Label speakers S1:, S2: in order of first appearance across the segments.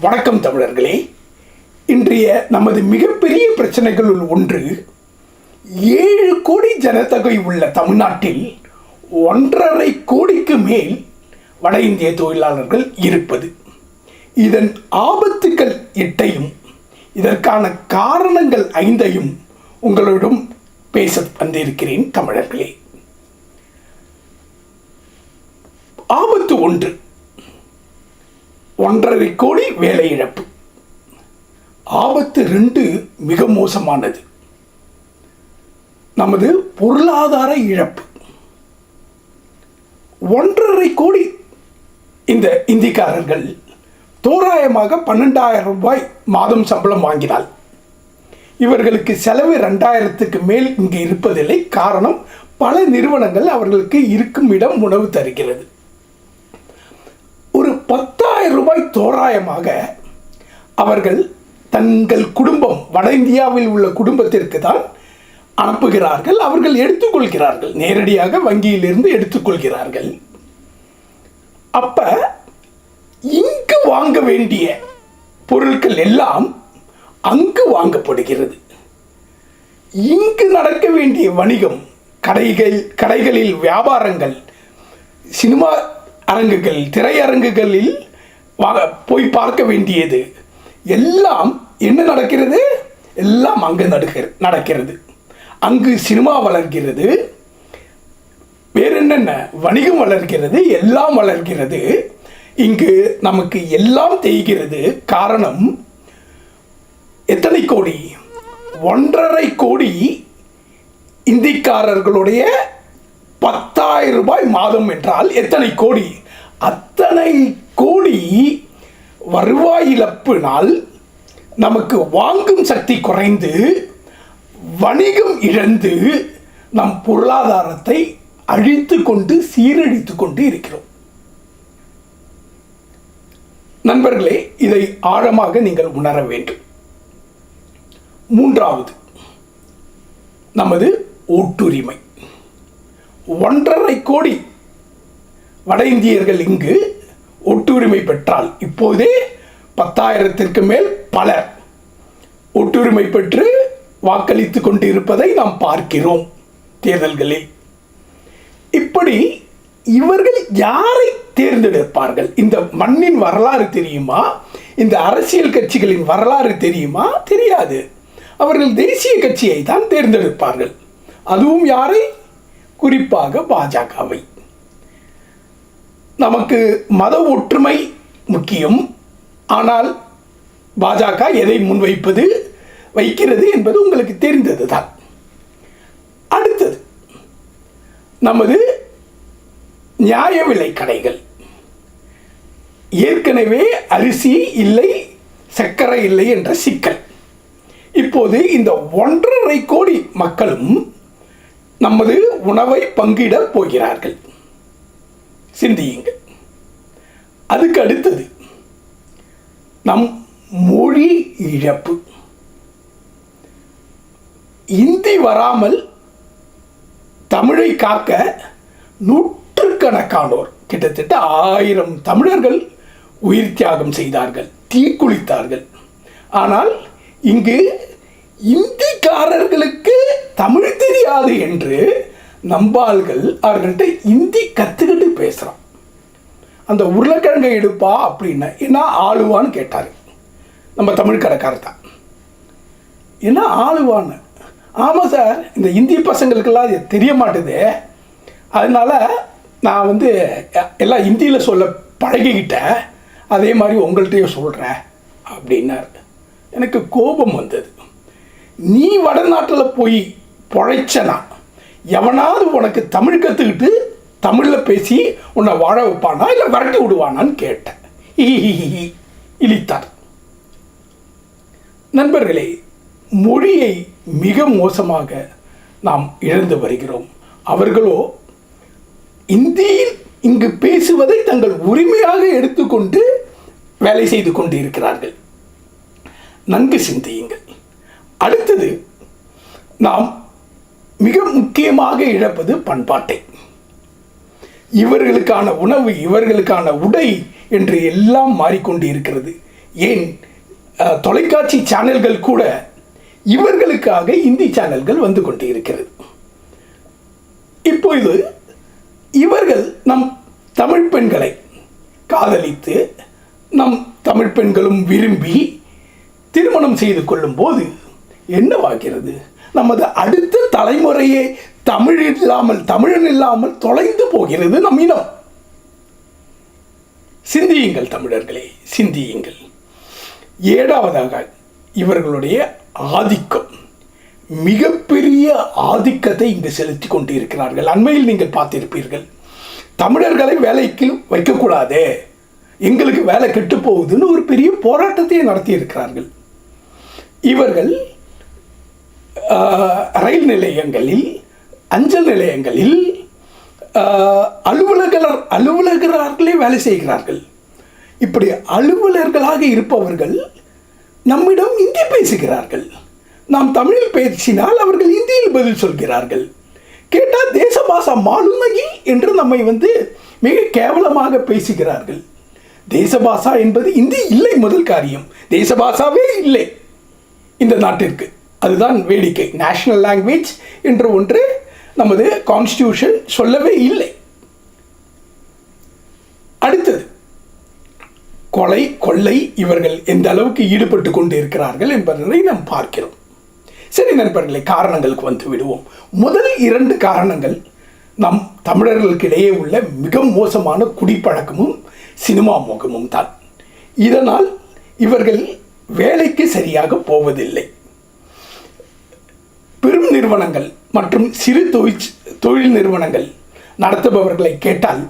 S1: வணக்கம் தமிழர்களே. இன்றைய நமது மிகப்பெரிய பிரச்சனைகளுள் ஒன்று, 7 கோடி ஜனத்தொகை உள்ள தமிழ்நாட்டில் 1.5 கோடிக்கு மேல் வட இந்திய தொழிலாளர்கள் இருப்பது. இதன் ஆபத்துக்கள் 8ஐயும் இதற்கான காரணங்கள் 5ஐயும் உங்களிடம் பேச வந்திருக்கிறேன் தமிழர்களே. ஆபத்து 1, 1.5 கோடி வேலை இழப்பு. ஆபத்து 2 மிக மோசமானது, நமது பொருளாதார இழப்பு. 1.5 கோடி இந்த இந்திக்காரர்கள் தோராயமாக 12,000 ரூபாய் மாதம் சம்பளம் வாங்கினால் இவர்களுக்கு செலவு 2,000க்கு மேல் இங்கு இருப்பதில்லை. காரணம், பல நிறுவனங்கள் அவர்களுக்கு இருக்கும் இடம் உணவு தருகிறது. ஒரு 10,000 ரூபாய் தோராயமாக அவர்கள் தங்கள் குடும்பம், வட இந்தியாவில் உள்ள குடும்பத்திற்கு தான் அனுப்புகிறார்கள். அவர்கள் எடுத்துக்கொள்கிறார்கள், நேரடியாக வங்கியிலிருந்து எடுத்துக்கொள்கிறார்கள். அப்ப இங்கு வாங்க வேண்டிய பொருட்கள் எல்லாம் அங்கு வாங்கப்படுகிறது. இங்கு நடக்க வேண்டிய வணிகம், கடைகளில் வியாபாரங்கள், சினிமா அரங்குகள், திரையரங்குகளில் போய் பார்க்க வேண்டியது எல்லாம் என்ன நடக்கிறது? எல்லாம் அங்கு நடக்கிறது. அங்கு சினிமா வளர்கிறது, வேற என்னென்ன வணிகம் வளர்கிறது, எல்லாம் வளர்கிறது. இங்கு நமக்கு எல்லாம் தேய்கிறது. காரணம், எத்தனை கோடி? 1.5 கோடி இந்திக்காரர்களுடைய 10,000 ரூபாய் மாதம் என்றால் எத்தனை கோடி? அத்தனை கோடி வருவாய் இழப்பினால் நமக்கு வாங்கும் சக்தி குறைந்து, வணிகம் இழந்து, நம் பொருளாதாரத்தை அழித்து கொண்டு சீரழித்து கொண்டு இருக்கிறோம். நண்பர்களே, இதை ஆழமாக நீங்கள் உணர வேண்டும். 3வது, நமது ஓட்டுரிமை. 1.5 கோடி வட இந்தியர்கள் இங்கு ஓட்டுரிமை பெற்றால், இப்போதே 10,000க்கு மேல் பலர் ஓட்டுரிமை பெற்று வாக்களித்து கொண்டிருப்பதை நாம் பார்க்கிறோம் தேர்தல்களில். இப்படி இவர்கள் யாரை தேர்ந்தெடுப்பார்கள்? இந்த மண்ணின் வரலாறு தெரியுமா? இந்த அரசியல் கட்சிகளின் வரலாறு தெரியுமா? தெரியாது. அவர்கள் தேசிய கட்சியை தான் தேர்ந்தெடுப்பார்கள். அதுவும் யாரை? குறிப்பாக பாஜகவை. நமக்கு மத ஒற்றுமை முக்கியம். ஆனால் பாஜக எதை வைக்கிறது என்பது உங்களுக்கு தெரிந்ததுதான். அடுத்தது, நமது நியாய விலை கடைகள். ஏற்கனவே அரிசி இல்லை, சர்க்கரை இல்லை என்ற சிக்கல். இப்போது இந்த 1.5 கோடி மக்களும் நமது உணவை பங்கிட போகிறார்கள். சிந்தியுங்கள். அதுக்கு அடுத்தது, நம் மொழி இழப்பு. இந்தி வராமல் தமிழை காக்க நூற்றுக்கணக்கானோர், கிட்டத்தட்ட 1000 தமிழர்கள் உயிர் தியாகம் செய்தார்கள், தீக்குளித்தார்கள். ஆனால் இங்கு இந்திக்காரர்களுக்கு தமிழ் தெரியாது என்று நம்பாள்கள் அவர்கள்ட்ட இந்தி கற்றுக்கிட்டு பேசுகிறான். அந்த உருளைக்கிழங்கை எடுப்பா அப்படின்னா என்ன ஆளுவான்னு கேட்டார். நம்ம தமிழ் கடைக்காரர் தான். என்ன ஆளுவான்னு? ஆமாம் சார், இந்த இந்தி பசங்களுக்கெல்லாம் அது தெரிய மாட்டுது, அதனால நான் எல்லாம் இந்தியில் சொல்ல பழகிக்கிட்டேன், அதே மாதிரி உங்கள்கிட்டயும் சொல்கிறேன் அப்படின்னார். எனக்கு கோபம் வந்தது. நீ வடநாட்டில் போய் பொழைச்சனா எவனாவது உனக்கு தமிழ் கற்றுக்கிட்டு தமிழில் பேசி உன்னை வாழ வைப்பானா இல்லை விரட்டி விடுவானான்னு கேட்டேன். இழித்தார். நண்பர்களே, மொழியை மிக மோசமாக நாம் இழந்து வருகிறோம். அவர்களோ இந்தியில் இங்கு பேசுவதை தங்கள் உரிமையாக எடுத்துக்கொண்டு வேலை செய்து கொண்டு இருக்கிறார்கள். நன்கு சிந்தியுங்கள். அடுத்தது, நாம் மிக முக்கியமாக இழப்பது பண்பாட்டை. இவர்களுக்கான உணவு, இவர்களுக்கான உடை என்று எல்லாம் மாறிக்கொண்டு இருக்கிறது. ஏன் தொலைக்காட்சி சேனல்கள் கூட இவர்களுக்காக இந்தி சேனல்கள் வந்து கொண்டு இருக்கிறது. இப்பொழுது இவர்கள் நம் தமிழ் பெண்களை காதலித்து நம் தமிழ் பெண்களும் விரும்பி திருமணம் செய்து கொள்ளும் போது என்னவாகிறது? நமது அடுத்த தலைமுறையே தமிழன் இல்லாமல் தொலைந்து போகிறது நம் இனம். சிந்தியுங்கள் தமிழர்களே, சிந்தியுங்கள். ஏழாவதாக இவர்களுடைய ஆதிக்கம், மிகப்பெரிய ஆதிக்கத்தை இங்கு செலுத்தி கொண்டு இருக்கிறார்கள். அண்மையில் நீங்கள் பார்த்திருப்பீர்கள், தமிழர்களை வேலைக்கு வைக்கக்கூடாது, எங்களுக்கு வேலை கெட்டு போகுதுன்னு ஒரு பெரிய போராட்டத்தை நடத்தி இருக்கிறார்கள். இவர்கள் ரயில் நிலையங்களில், அஞ்சல் நிலையங்களில் அலுவலர்களே வேலை செய்கிறார்கள். இப்படி அலுவலர்களாக இருப்பவர்கள் நம்மிடம் இந்தி பேசுகிறார்கள். நாம் தமிழில் பேசினால் அவர்கள் இந்தியில் பதில் சொல்கிறார்கள். கேட்டால் தேசபாஷா மாலுமகி என்று நம்மை மிக கேவலமாக பேசுகிறார்கள். தேசபாஷா என்பது இந்தி இல்லை. முதல் காரியம், தேசபாஷாவே இல்லை இந்த நாட்டிற்கு. அதுதான் வேடிக்கை. நேஷனல் லாங்குவேஜ் என்று ஒன்று நமது கான்ஸ்டிடியூஷன் சொல்லவே இல்லை. அடுத்தது கொலை, கொள்ளை இவர்கள் எந்த அளவுக்கு ஈடுபட்டு கொண்டு இருக்கிறார்கள் என்பதை நாம் பார்க்கிறோம். சரி நண்பர்களே, காரணங்களுக்கு வந்து விடுவோம். முதல் 2 காரணங்கள் நம் தமிழர்களுக்கிடையே உள்ள மிக மோசமான குடிப்பழக்கமும் சினிமா மோகமும் தான். இதனால் இவர்கள் வேலைக்கு சரியாக போவதில்லை. பெரும் நிறுவனங்கள் மற்றும் சிறு தொழில் நிறுவனங்கள் நடத்துபவர்களை கேட்டால்,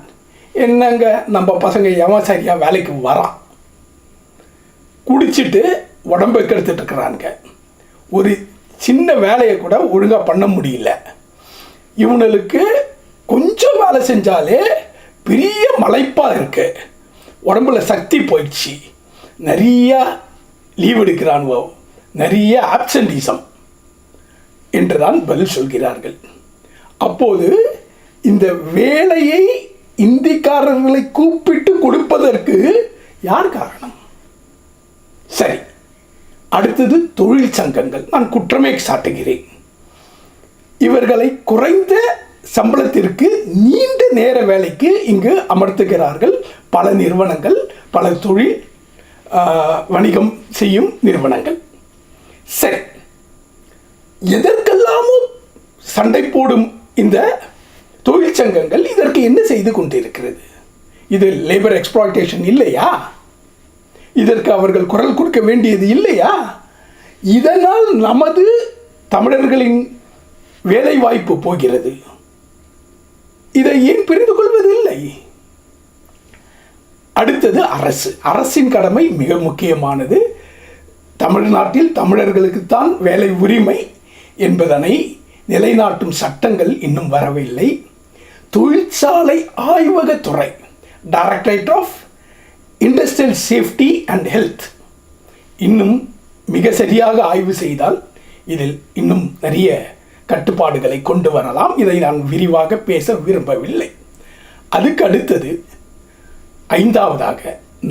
S1: என்னங்க நம்ம பசங்க எவன் சரியா வேலைக்கு வரான், குடிச்சிட்டு உடம்பை கெடுத்துட்டு இருக்கிறாங்க, ஒரு சின்ன வேலையை கூட ஒழுங்காக பண்ண முடியல, இவனுக்கு கொஞ்சம் வேலை செஞ்சாலே பெரிய மலைப்பாக இருக்கு, உடம்புல சக்தி போயிடுச்சு, நிறைய லீவ் எடுக்கிறானுவோ, நிறைய ஆப்சன்டிசம் என்றுதான் பதில் சொல்கிறார்கள். அப்போது இந்த வேலையை இந்திக்காரர்களை கூப்பிட்டு கொடுப்பதற்கு யார் காரணம்? சரி, அடுத்தது தொழில் சங்கங்கள். நான் குற்றமே சாட்டுகிறேன். இவர்களை குறைந்த சம்பளத்திற்கு நீண்ட நேர வேலைக்கு இங்கு அமர்த்துகிறார்கள் பல நிறுவனங்கள், பல தொழில் வணிகம் செய்யும் நிறுவனங்கள். சரி, எதற்கெல்லாமும் சண்டை போடும் இந்த தொழிற்சங்கங்கள் இதற்கு என்ன செய்து கொண்டிருக்கிறது? இது லேபர் எக்ஸ்ப்ளாய்டேஷன் இல்லையா? இதற்கு அவர்கள் குரல் கொடுக்க வேண்டியது இல்லையா? இதனால் நமது தமிழர்களின் வேலை வாய்ப்பு போகிறது. இதை ஏன் புரிந்து கொள்வதில்லை? அடுத்தது அரசு. அரசின் கடமை மிக முக்கியமானது. தமிழ்நாட்டில் தமிழர்களுக்குத்தான் வேலை உரிமை என்பதனை நிலைநாட்டும் சட்டங்கள் இன்னும் வரவில்லை. தொழிற்சாலை ஆய்வகத்துறை, directorate of industrial safety and health, இன்னும் மிக சரியாக ஆய்வு செய்தால் இதில் இன்னும் நிறைய கட்டுப்பாடுகளை கொண்டு வரலாம். இதை நான் விரிவாக பேச விரும்பவில்லை. அதுக்கு அடுத்தது 5வதாக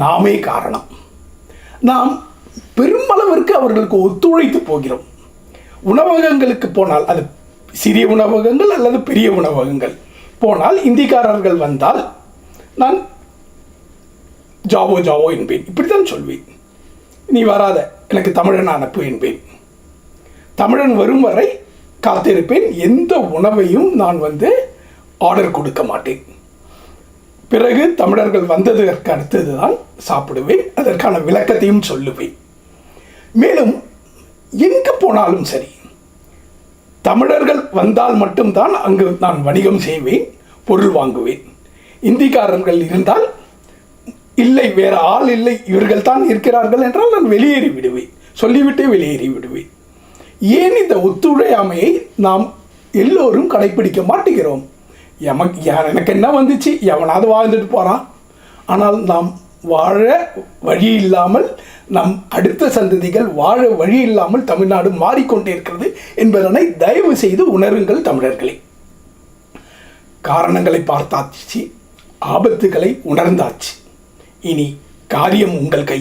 S1: நாமே காரணம். நாம் பெருமளவிற்கு அவர்களுக்கு ஒத்துழைத்து போகிறோம். உணவகங்களுக்கு போனால், அது சிறிய உணவகங்கள் அல்லது பெரிய உணவகங்கள் போனால், இந்திக்காரர்கள் வந்தால் நான் ஜாவோ ஜாவோ என்பேன். இப்படித்தான் சொல்வேன். நீ வராத, எனக்கு தமிழன் அனுப்பு என்பேன். தமிழன் வரும் வரை காத்திருப்பேன். எந்த உணவையும் நான் ஆர்டர் கொடுக்க மாட்டேன். பிறகு தமிழர்கள் வந்ததற்கு அடுத்தது தான் சாப்பிடுவேன். அதற்கான விளக்கத்தையும் சொல்லுவேன். மேலும் எங்கு போனாலும் சரி, தமிழர்கள் வந்தால் மட்டும்தான் அங்கு நான் வணிகம் செய்வேன், பொருள் வாங்குவேன். இந்திக்காரர்கள் இருந்தால் இல்லை, வேறு ஆள் இல்லை, இவர்கள் தான் இருக்கிறார்கள் என்றால் நான் வெளியேறி விடுவேன், சொல்லிவிட்டே வெளியேறி விடுவேன். ஏன் இந்த ஒத்துழையாமையை நாம் எல்லோரும் கடைப்பிடிக்க மாட்டேங்கிறோம்? எனக்கு என்ன வந்துச்சு, எவனாவது வாழ்ந்துட்டு போகிறான். ஆனால் நாம் வாழ வழி இல்லாமல், நம் அடுத்த சந்ததிகள் வாழ வழி இல்லாமல் தமிழ்நாடு மாறிக்கொண்டே இருக்கிறது என்பதனை தயவு செய்து உணருங்கள் தமிழர்களே. காரணங்களை பார்த்தாச்சு, ஆபத்துகளை உணர்ந்தாச்சு. இனி காரியம் உங்கள் கை.